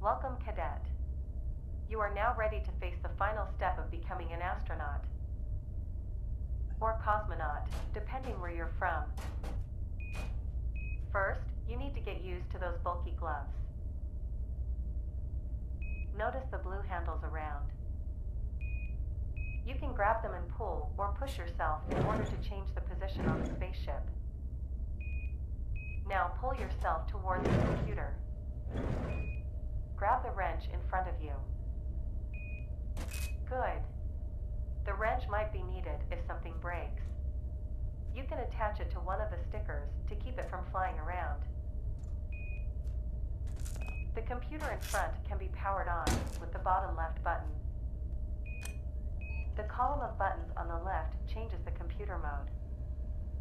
Welcome, Cadet. You are now ready to face the final step of becoming an astronaut. Or cosmonaut, depending where you're from. First, you need to get used to those bulky gloves. Notice the blue handles around. You can grab them and pull or push yourself in order to change the position on the spaceship. Now pull yourself towards the computer. Grab the wrench in front of you. Good. The wrench might be needed if something breaks. You can attach it to one of the stickers to keep it from flying around. The computer in front can be powered on with the bottom left button. The column of buttons on the left changes the computer mode.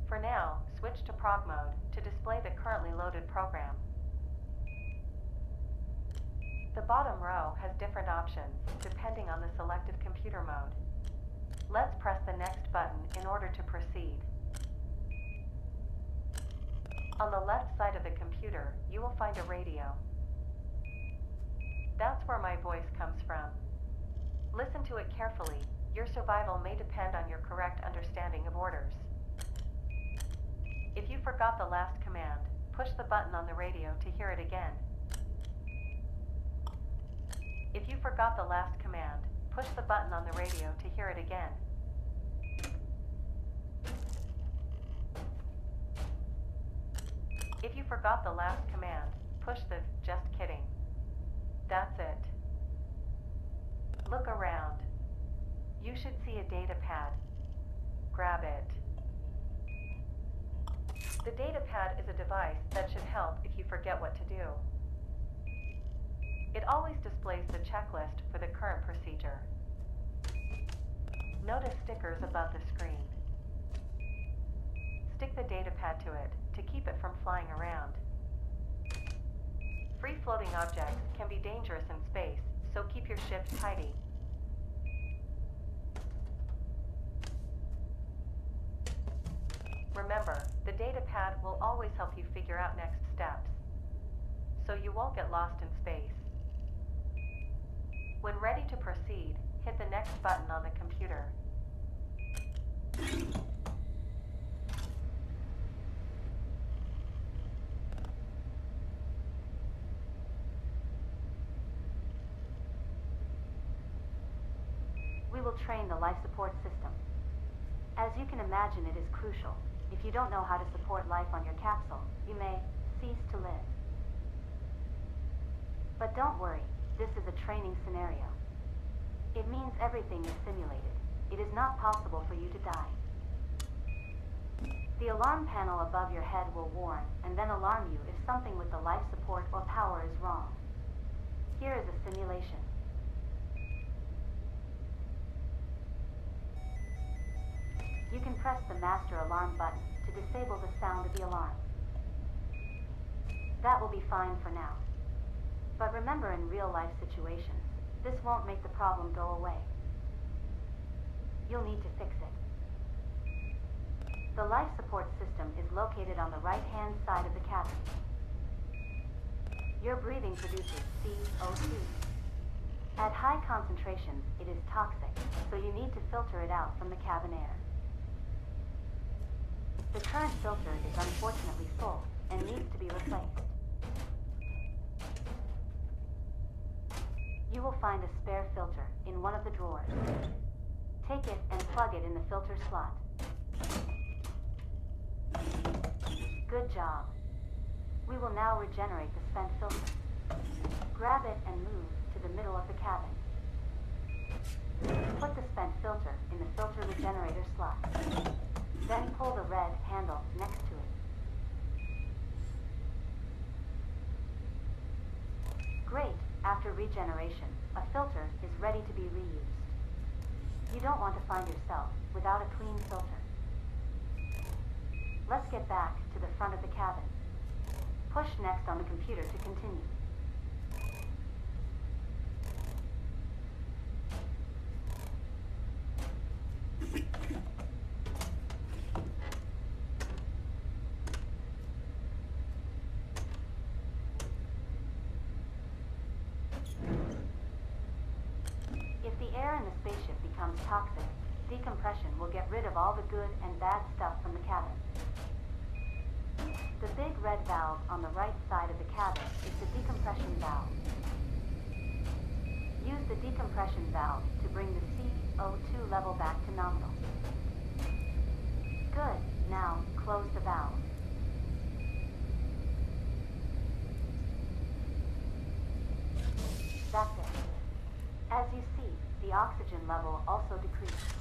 For now, switch to prog mode to display the currently loaded program. The bottom row has different options depending on the selected computer mode. Let's press the next button in order to proceed. On the left side of the computer, you will find a radio. That's where my voice comes from. Listen to it carefully. Your survival may depend on your correct understanding of orders. If you forgot the last command, push the button on the radio to hear it again. If you forgot the last command, push the button on the radio to hear it again. If you forgot the last command, push the "just kidding." That's it. Look around. You should see a data pad. Grab it. The data pad is a device that should help if you forget what to do. It always displays the checklist for the current procedure. Notice stickers above the screen. Stick the data pad to it to keep it from flying around. Free-floating objects can be dangerous in space, so keep your ship tidy. Remember, the data pad will always help you figure out next steps, so you won't get lost in space. When ready to proceed, hit the next button on the computer. We will train the life support system. As you can imagine, it is crucial. If you don't know how to support life on your capsule, you may cease to live. But don't worry, this is a training scenario. It means everything is simulated. It is not possible for you to die. The alarm panel above your head will warn and then alarm you if something with the life support or power is wrong. Here is a simulation. You can press the master alarm button to disable the sound of the alarm. That will be fine for now. But remember, in real-life situations, this won't make the problem go away. You'll need to fix it. The life support system is located on the right-hand side of the cabin. Your breathing produces CO2. At high concentrations, it is toxic, so you need to filter it out from the cabin air. The current filter is unfortunately full and needs to be replaced. You will find a spare filter in one of the drawers. Take it and plug it in the filter slot. Good job. We will now regenerate the spent filter. Grab it and move to the middle of the cabin. Put the spent filter in the filter regenerator slot. Then pull the red handle next to it. Great! After regeneration, a filter is ready to be reused. You don't want to find yourself without a clean filter. Let's get back to the front of the cabin. Push next on the computer to continue. the air in the spaceship becomes toxic, decompression will get rid of all the good and bad stuff from the cabin. The big red valve on the right side of the cabin is the decompression valve. Use the decompression valve to bring the CO2 level back to nominal. Good. Now, close the valve. That's it. As you see, the oxygen level also decreased.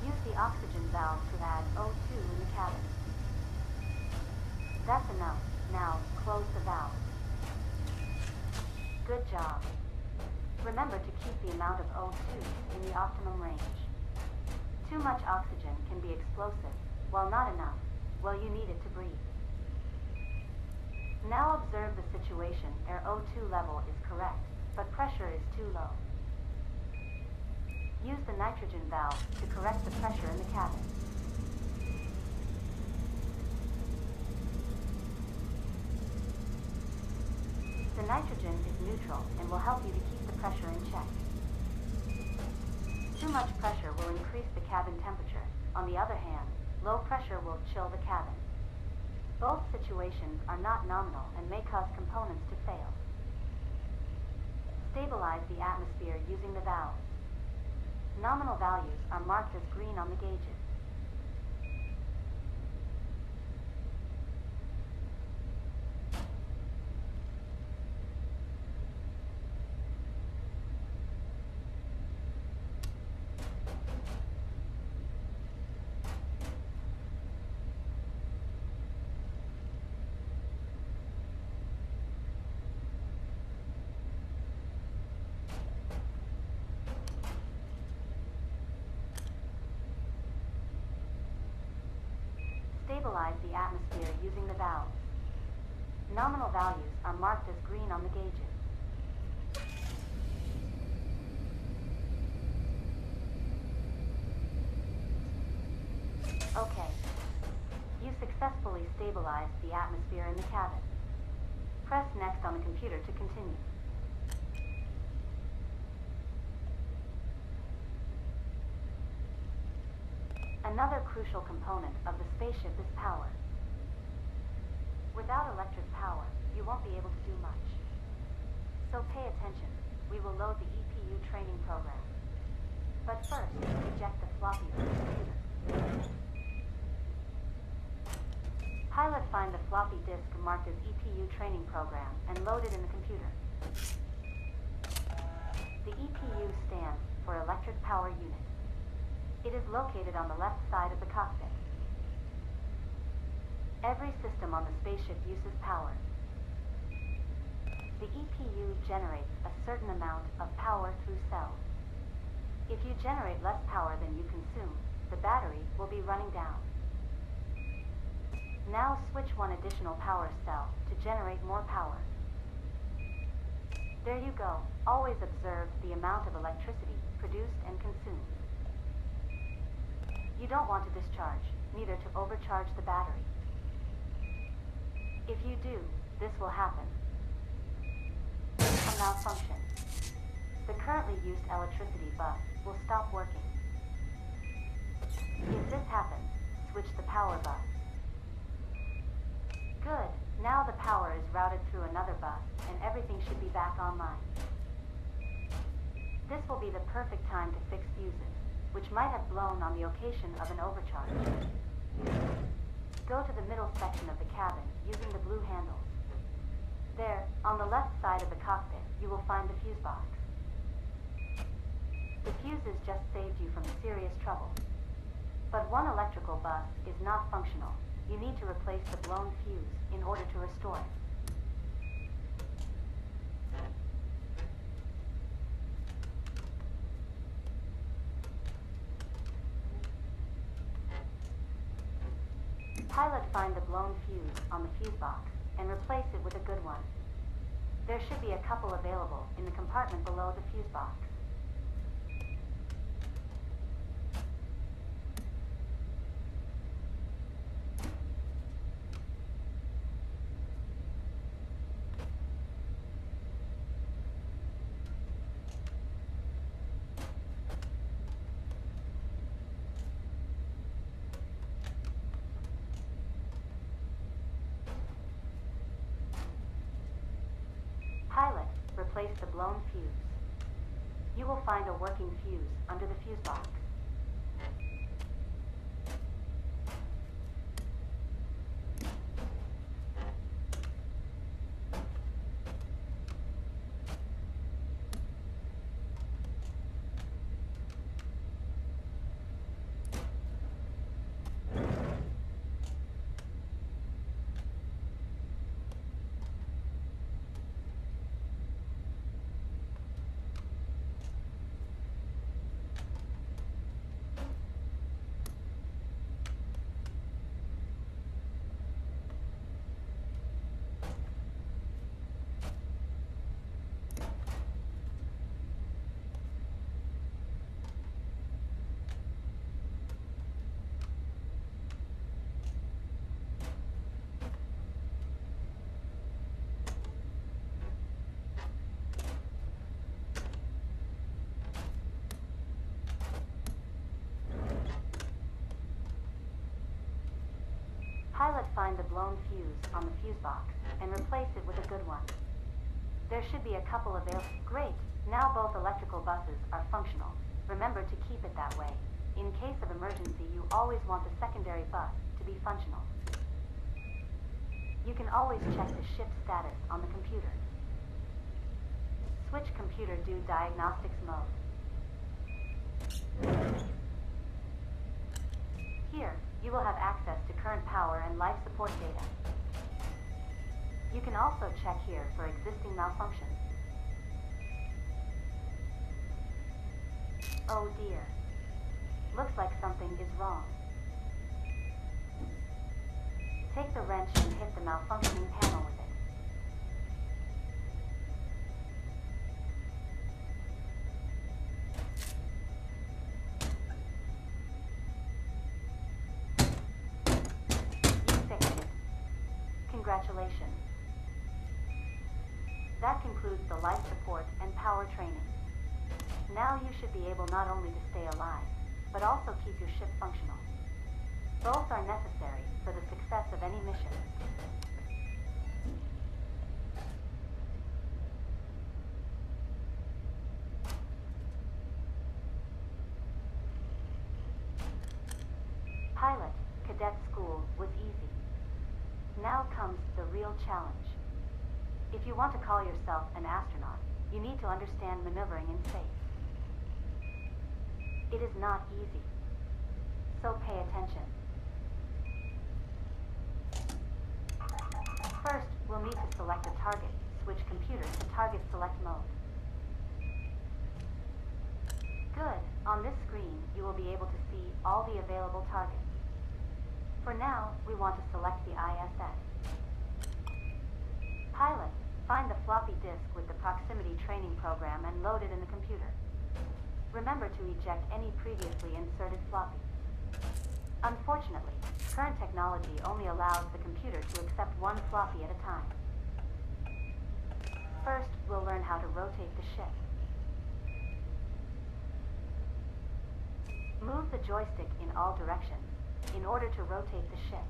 Use the oxygen valve to add O2 in the cabin. That's enough. Now, close the valve. Good job. Remember to keep the amount of O2 in the optimum range. Too much oxygen can be explosive, while not enough, well, you need it to breathe. Now observe the situation. Air O2 level is correct, but pressure is too low. Use the nitrogen valve to correct the pressure in the cabin. The nitrogen is neutral and will help you to keep the pressure in check. Too much pressure will increase the cabin temperature. On the other hand, low pressure will chill the cabin. Both situations are not nominal and may cause components to fail. Stabilize the atmosphere using the valves. Nominal values are marked as green on the gauges. Stabilize the atmosphere using the valves. Nominal values are marked as green on the gauges. Okay. You successfully stabilized the atmosphere in the cabin. Press next on the computer to continue. Another crucial component of the spaceship is power. Without electric power, you won't be able to do much. So pay attention. We will load the EPU training program. But first, eject the floppy from the computer. Pilot, find the floppy disk marked as EPU training program and load it in the computer. The EPU stands for Electric Power Unit. It is located on the left side of the cockpit. Every system on the spaceship uses power. The EPU generates a certain amount of power through cells. If you generate less power than you consume, the battery will be running down. Now switch one additional power cell to generate more power. There you go. Always observe the amount of electricity produced and consumed. You don't want to discharge, neither to overcharge the battery. If you do, this will happen. A malfunction. The currently used electricity bus will stop working. If this happens, switch the power bus. Good. Now the power is routed through another bus, and everything should be back online. This will be the perfect time to fix fuses, which might have blown on the occasion of an overcharge. Go to the middle section of the cabin using the blue handles. There, on the left side of the cockpit, you will find the fuse box. The fuses just saved you from serious trouble. But one electrical bus is not functional. You need to replace the blown fuse in order to restore it. Pilot, find the blown fuse on the fuse box and replace it with a good one. There should be a couple available in the compartment below the fuse box. replace the blown fuse. You will find a working fuse under the fuse box. Pilot find the blown fuse on the fuse box and replace it with a good one. There should be a couple available. Great! Now both electrical buses are functional. Remember to keep it that way. In case of emergency, you always want the secondary bus to be functional. You can always check the ship status on the computer. Switch computer do diagnostics mode. Here, you will have access to current power and life support data. You can also check here for existing malfunctions. Oh dear. Looks like something is wrong. Take the wrench and hit the malfunctioning panel with it. Congratulations. That concludes the life support and power training. Now you should be able not only to stay alive, but also keep your ship functional. Both are necessary for the success of any mission. Pilot cadet school was easy. Now comes the real challenge. If you want to call yourself an astronaut, you need to understand maneuvering in space. It is not easy, so pay attention. First, we'll need to select a target. Switch computer to target select mode. Good. On this screen, you will be able to see all the available targets. For now, we want to select the ISS. Pilot, find the floppy disk with the proximity training program and load it in the computer. Remember to eject any previously inserted floppies. Unfortunately, current technology only allows the computer to accept one floppy at a time. First, we'll learn how to rotate the ship. Move the joystick in all directions in order to rotate the ship.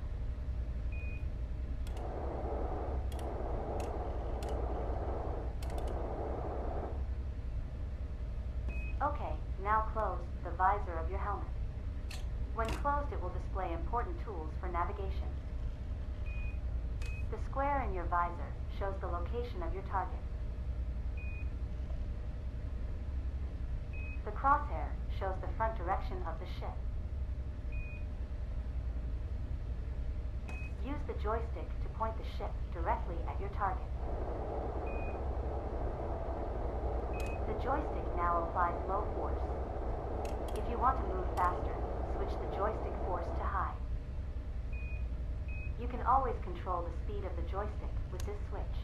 Okay, now close the visor of your helmet. When closed, it will display important tools for navigation. The square in your visor shows the location of your target. The crosshair shows the front direction of the ship. Use the joystick to point the ship directly at your target. The joystick now applies low force. If you want to move faster, switch the joystick force to high. You can always control the speed of the joystick with this switch.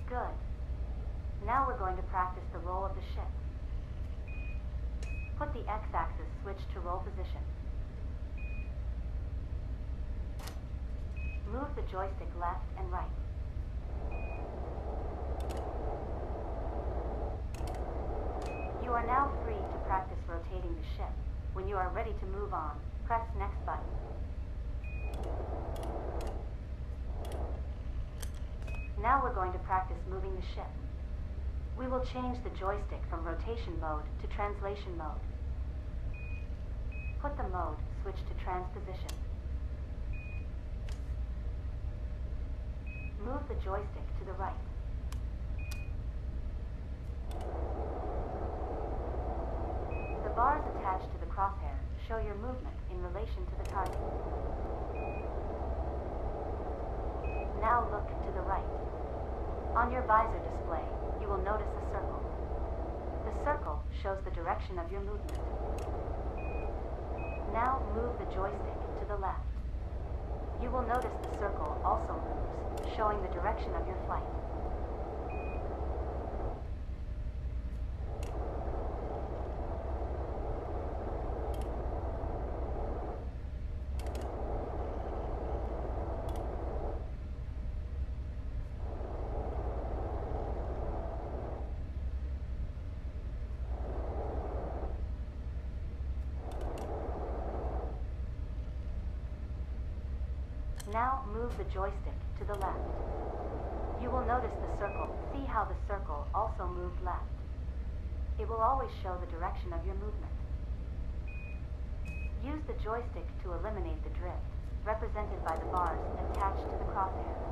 Good. Now we're going to practice the roll of the ship. Put the X-axis switch to roll position. Move the joystick left and right. You are now free to practice rotating the ship. When you are ready to move on, press next button. Now we're going to practice moving the ship. We will change the joystick from rotation mode to translation mode. Put the mode switch to transposition. Move the joystick to the right. The bars attached to the crosshair show your movement in relation to the target. Now look to the right. On your visor display, you will notice a circle. The circle shows the direction of your movement. Now move the joystick to the left. You will notice the circle also moves, showing the direction of your flight. Now move the joystick to the left. You will notice the circle. See how the circle also moved left. It will always show the direction of your movement. Use the joystick to eliminate the drift, represented by the bars attached to the crosshair.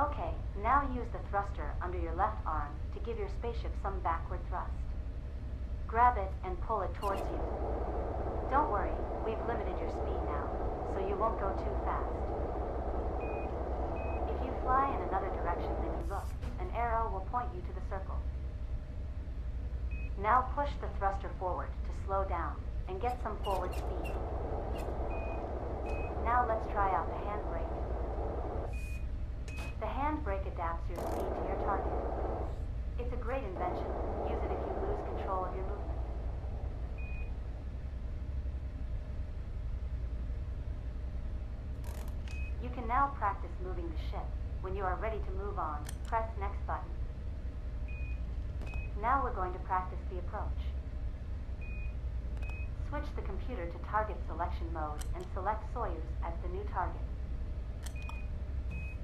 Okay, now use the thruster under your left arm to give your spaceship some backward thrust. Grab it and pull it towards you. Don't worry, we've limited your speed now, so you won't go too fast. If you fly in another direction than you look, an arrow will point you to the circle. Now push the thruster forward to slow down and get some forward speed. Now let's try out the handbrake. The handbrake adapts your speed to your target. It's a great invention. Use it if you lose control of your movement. You can now practice moving the ship. When you are ready to move on, press next button. Now we're going to practice the approach. Switch the computer to target selection mode and select Soyuz as the new target.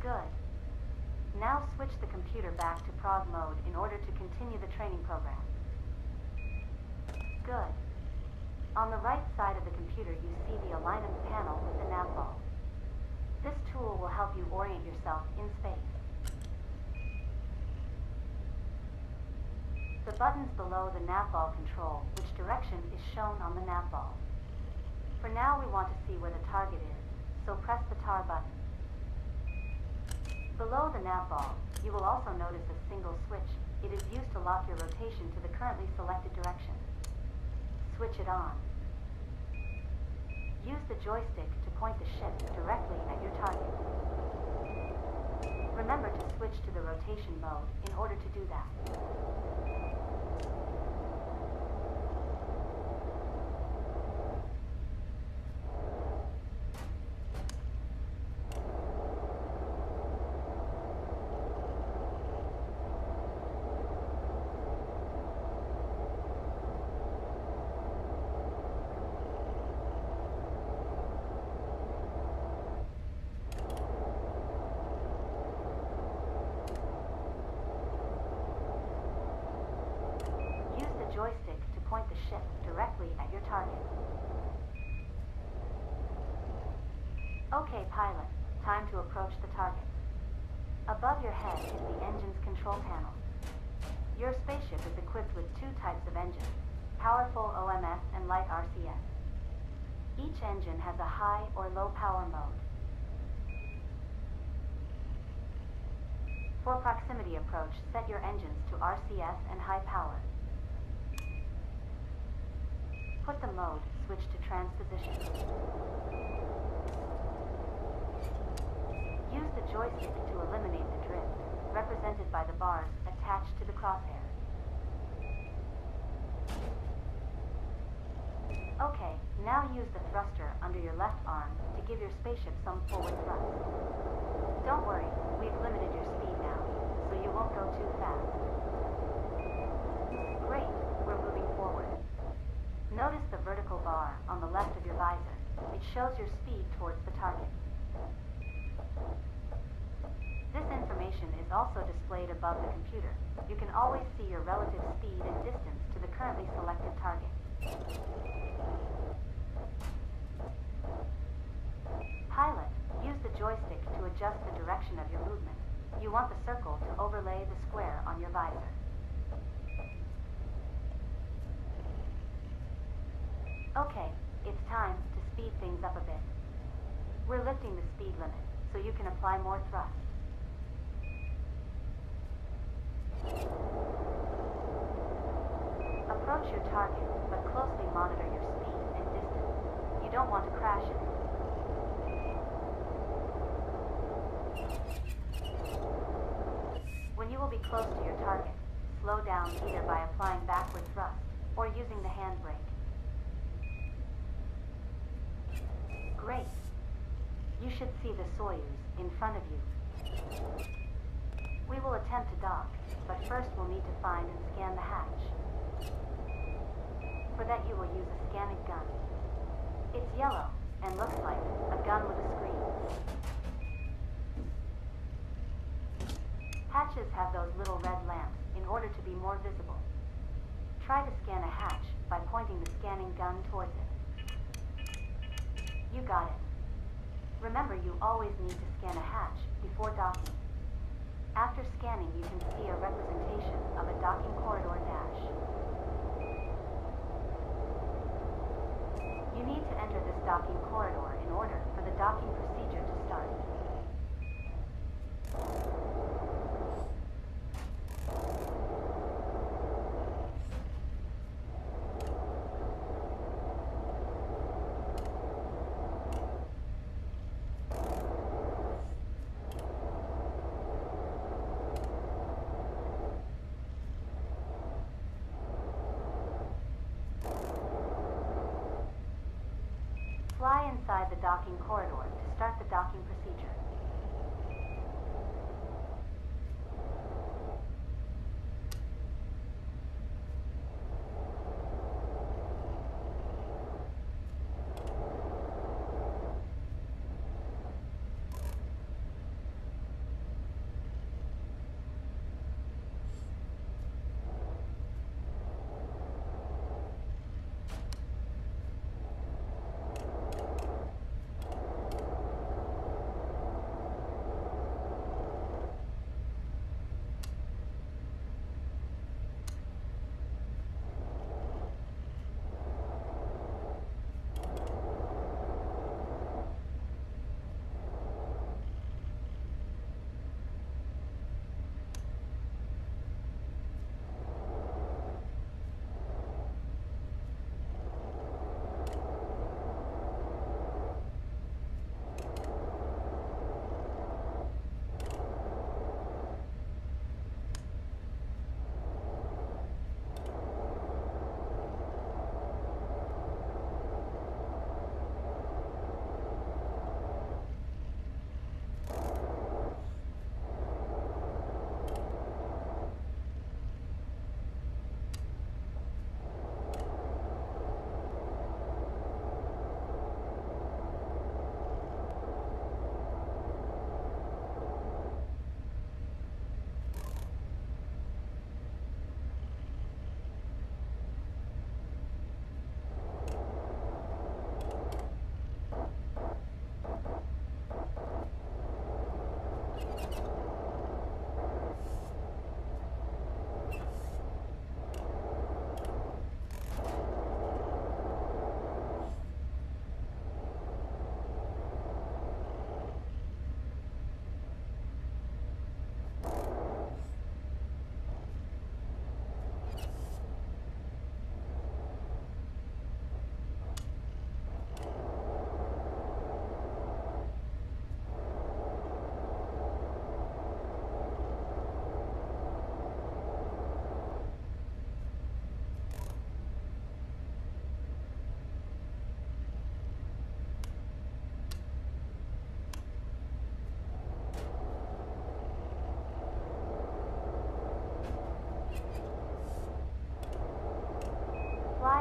Good. Now switch the computer back to prog mode in order to continue the training program. Good. On the right side of the computer you see the alignment panel with the nav ball. This tool will help you orient yourself in space. The buttons below the nav ball control which direction is shown on the nav ball. For now we want to see where the target is, so press the tar button. Below the nav ball, you will also notice a single switch. It is used to lock your rotation to the currently selected direction. Switch it on. Use the joystick to point the ship directly at your target. Remember to switch to the rotation mode in order to do that. Joystick to point the ship directly at your target. Okay, pilot, time to approach the target. Above your head is the engine's control panel. Your spaceship is equipped with two types of engines, powerful OMS and light RCS. Each engine has a high or low power mode. For proximity approach, set your engines to RCS and high power. Put the mode switch to transposition. Use the joystick to eliminate the drift, represented by the bars attached to the crosshair. Okay, now use the thruster under your left arm to give your spaceship some forward thrust. Don't worry, we've limited your speed now, so you won't go too fast. Great, we're moving forward. Notice the vertical bar on the left of your visor. It shows your speed towards the target. This information is also displayed above the computer. You can always see your relative speed and distance to the currently selected target. Pilot, use the joystick to adjust the direction of your movement. You want the circle to overlay the square on your visor. Okay, it's time to speed things up a bit. We're lifting the speed limit, so you can apply more thrust. Approach your target, but closely monitor your speed and distance. You don't want to crash it. When you will be close to your target, slow down either by applying backward thrust or using the handbrake. Great. You should see the Soyuz in front of you. We will attempt to dock, but first we'll need to find and scan the hatch. For that you will use a scanning gun. It's yellow and looks like a gun with a screen. Hatches have those little red lamps in order to be more visible. Try to scan a hatch by pointing the scanning gun towards it. You got it. Remember, you always need to scan a hatch before docking. After scanning, you can see a representation of a docking corridor dash. You need to enter this docking corridor in order for the docking procedure to start. Fly inside the docking corridor to start the docking procedure.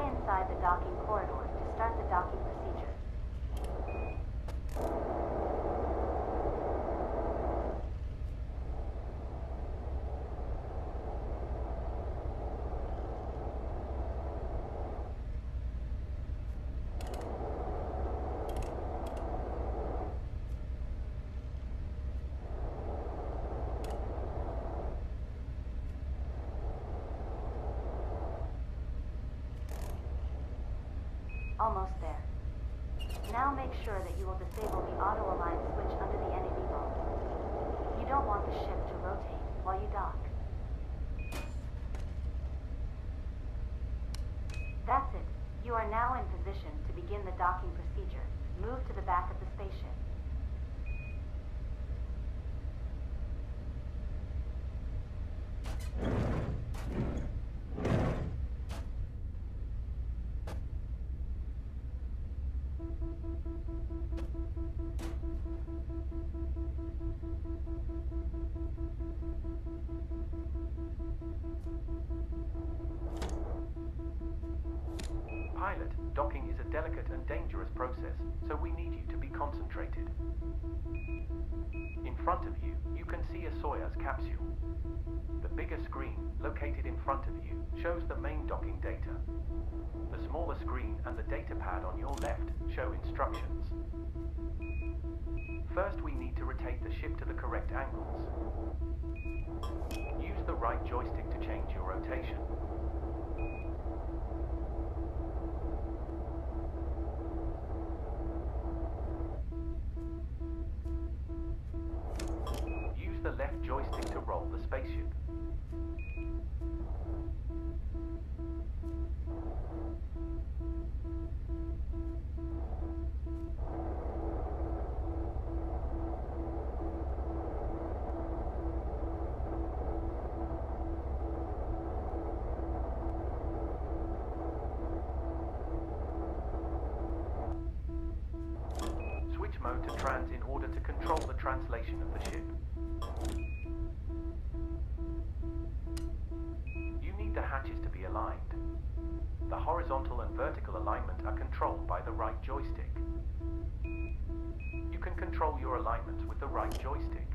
inside the docking corridors to start the docking procedure. Almost there. Now make sure that you will disable the auto-align switch under the NAV vault. You don't want the ship to rotate while you dock. That's it. You are now in position to begin the docking procedure. Move to the back of the spaceship. Pilot, docking is a delicate and dangerous process, so we need you to be concentrated. In front of you, you can see a Soyuz capsule. The bigger screen, located in front of you, shows the main docking data. The smaller screen and the data pad on your left show instructions. First, we need to rotate the ship to the correct angles. Use the right joystick to change your rotation. Use the left joystick to roll the spaceship. Switch mode to trans in order to control the translation of the ship. You need the hatches to be aligned. The horizontal and vertical alignment are controlled by the right joystick. You can control your alignments with the right joystick.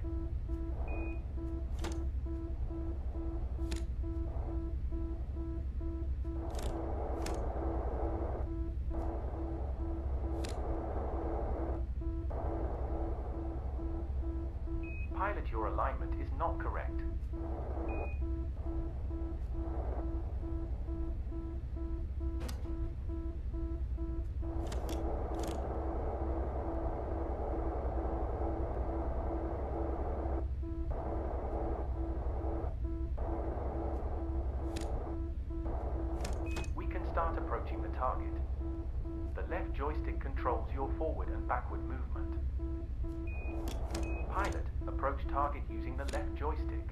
Pilot, your alignment is not correct. We can start approaching the target. The left joystick controls your forward and backward movement. Pilot, approach target using the left joystick.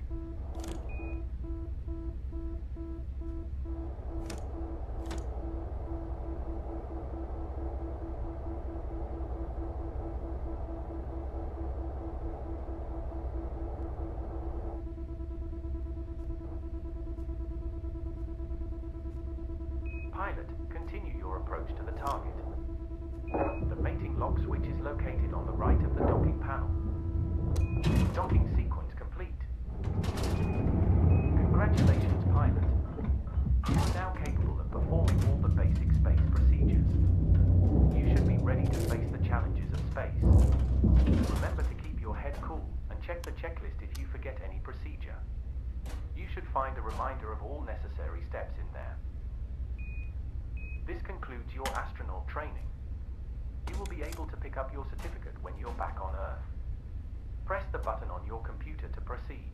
Pilot, continue your approach to the target. The mating lock switch is located on the right of the docking panel. Docking sequence complete. Congratulations, pilot. You are now capable of performing all the basic space procedures. You should be ready to face the challenges of space. Remember to keep your head cool and check the checklist if you forget any procedure. You should find a reminder of all necessary steps in there. This concludes your astronaut training. You will be able to pick up your certificate when you're back on Earth. Press the button on your computer to proceed.